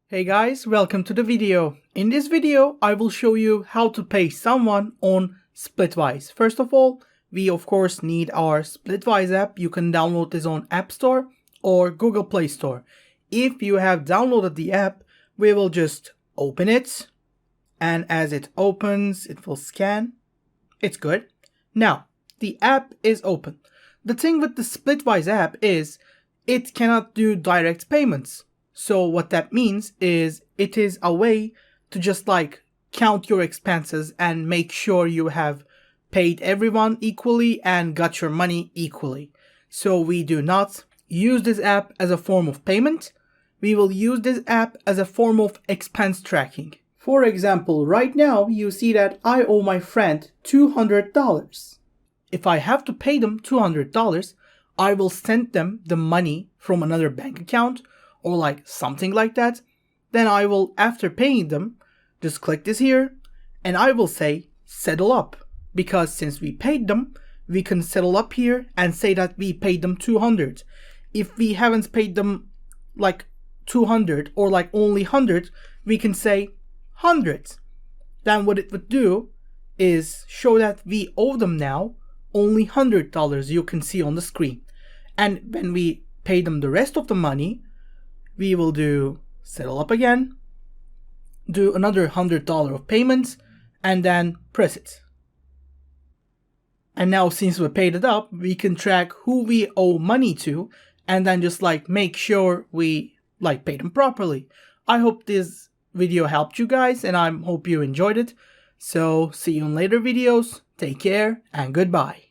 Hey guys, welcome to the video. In this video, I will show you how to pay someone on Splitwise. First of all, we of course need our Splitwise app. You can download this on App Store or Google Play Store. If you have downloaded the app, we will just open it. And as it opens, it will scan. It's good. Now, the app is open. The thing with the Splitwise app is it cannot do direct payments. So what that means is it is a way to just count your expenses and make sure you have paid everyone equally and got your money equally. So we do not use this app as a form of payment. We will use this app as a form of expense tracking. For example, right now you see that I owe my friend $200. If I have to pay them $200, I will send them the money from another bank account or something like that. Then I will, after paying them, just click this here and I will say settle up, because since we paid them, we can settle up here and say that we paid them 200. If we haven't paid them 200 or only 100, we can say 100. Then what it would do is show that we owe them now only $100, you can see on the screen. And when we pay them the rest of the money, we will do settle up again, do another $100 of payments, and then press it. And now since we paid it up, we can track who we owe money to and then just make sure we pay them properly. I hope this video helped you guys and I hope you enjoyed it. So see you in later videos. Take care and goodbye.